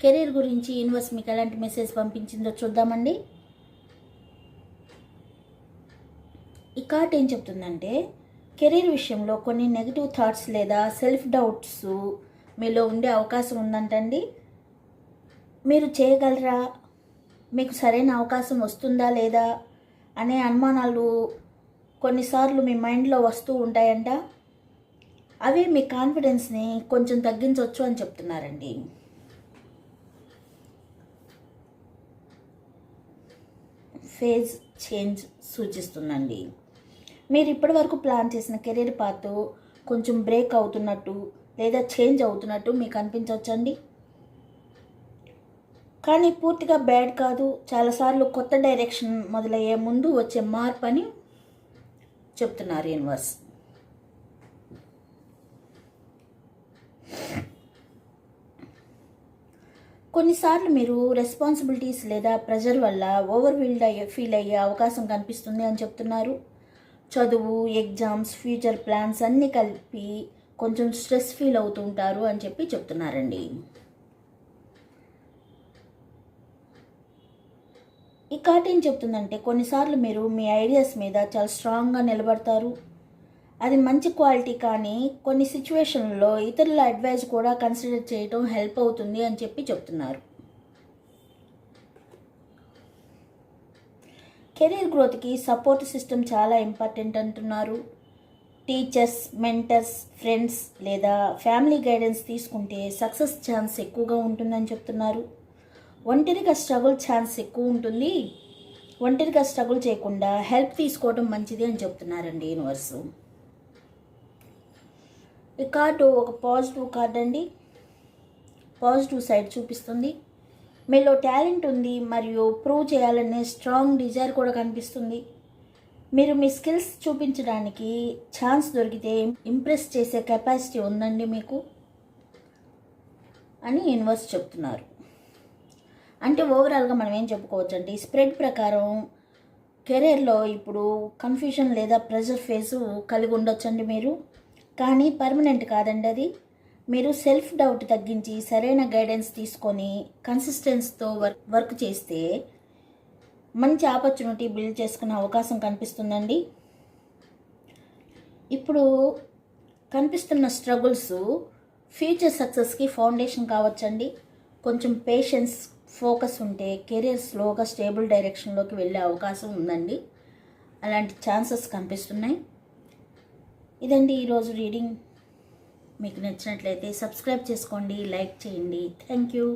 Career గురించి universe మీకు ఎలాంటి మెసేజ్ పంపించిందో చూద్దామండి. ఈ కార్డ్ ఏం చెప్తుందంటే, కెరీర్ విషయంలో కొన్ని నెగిటివ్ థాట్స్ లేదా సెల్ఫ్ డౌట్స్ మీలో ఉండే అవకాశం ఉందంటండి. మీరు చేయగలరా, మీకు సరైన అవకాశం వస్తుందా లేదా అనే అనుమానాలు కొన్నిసార్లు మీ మైండ్లో వస్తూ ఉంటాయంట. అవి మీ కాన్ఫిడెన్స్ని కొంచెం తగ్గించవచ్చు అని చెప్తున్నారండి. ఫేజ్ చేంజ్ సూచిస్తుందండి. మీరు ఇప్పటి వరకు ప్లాన్ చేసిన కెరీర్ పాత్ కొంచెం బ్రేక్ అవుతున్నట్టు లేదా చేంజ్ అవుతున్నట్టు మీకు అనిపించవచ్చండి. కానీ పూర్తిగా బ్యాడ్ కాదు. చాలాసార్లు కొత్త డైరెక్షన్ మొదలయ్యే ముందు వచ్చే మార్పు అని చెప్తున్నారు యూనివర్స్. కొన్నిసార్లు మీరు రెస్పాన్సిబిలిటీస్ లేదా ప్రెషర్ వల్ల ఓవర్వెల్డ్ ఫీల్ అయ్యే అవకాశం కనిపిస్తుంది అని చెప్తున్నారు. చదువు, ఎగ్జామ్స్, ఫ్యూచర్ ప్లాన్స్ అన్నీ కలిపి కొంచెం స్ట్రెస్ ఫీల్ అవుతూ ఉంటారు అని చెప్పి చెప్తున్నారండి. ఈ కార్డ్ ఏం చెప్తుందంటే, కొన్నిసార్లు మీరు మీ ఐడియాస్ మీద చాలా స్ట్రాంగ్గా నిలబడతారు. అది మంచి క్వాలిటీ, కానీ కొన్ని సిచ్యువేషన్లో ఇతరుల అడ్వైజ్ కూడా కన్సిడర్ చేయడం హెల్ప్ అవుతుంది అని చెప్పి చెప్తున్నారు. కెరీర్ గ్రోత్కి సపోర్ట్ సిస్టమ్ చాలా ఇంపార్టెంట్ అంటున్నారు. టీచర్స్, మెంటర్స్, ఫ్రెండ్స్ లేదా ఫ్యామిలీ గైడెన్స్ తీసుకుంటే సక్సెస్ ఛాన్స్ ఎక్కువగా ఉంటుందని చెప్తున్నారు. ఒంటరిగా స్ట్రగుల్ ఛాన్స్ ఎక్కువ ఉంటుంది. ఒంటరిగా స్ట్రగుల్ చేయకుండా హెల్ప్ తీసుకోవడం మంచిది అని చెప్తున్నారండి యూనివర్సు. ఈ కార్డు ఒక పాజిటివ్ కార్డ్ అండి. పాజిటివ్ సైడ్ చూపిస్తుంది. మీలో టాలెంట్ ఉంది మరియు ప్రూవ్ చేయాలనే స్ట్రాంగ్ డిజైర్ కూడా కనిపిస్తుంది. మీరు మీ స్కిల్స్ చూపించడానికి ఛాన్స్ దొరికితే ఇంప్రెస్ చేసే కెపాసిటీ ఉందండి మీకు అని యూనివర్స్ చెప్తున్నారు. అంటే ఓవరాల్గా మనం ఏం చెప్పుకోవచ్చు అంటే, స్ప్రెడ్ ప్రకారం కెరీర్లో ఇప్పుడు కన్ఫ్యూజన్ లేదా ప్రెషర్ ఫేసు కలిగి ఉండొచ్చండి మీరు. కానీ పర్మనెంట్ కాదండి అది. మీరు సెల్ఫ్ డౌట్ తగ్గించి సరైన గైడెన్స్ తీసుకొని కన్సిస్టెన్సీతో వర్క్ చేస్తే మంచి ఆపర్చునిటీ బిల్డ్ చేసుకునే అవకాశం కనిపిస్తుందండి. ఇప్పుడు కనిపిస్తున్న స్ట్రగుల్స్ ఫ్యూచర్ సక్సెస్కి ఫౌండేషన్ కావచ్చండి. కొంచెం పేషెన్స్, ఫోకస్ ఉంటే కెరీర్ స్లోగా స్టేబుల్ డైరెక్షన్లోకి వెళ్ళే అవకాశం ఉందండి. అలాంటి ఛాన్సెస్ కనిపిస్తున్నాయి. ఇదండి ఈరోజు రీడింగ్. మీకు నచ్చినట్లయితే సబ్స్క్రైబ్ చేసుకోండి, లైక్ చేయండి. Thank you.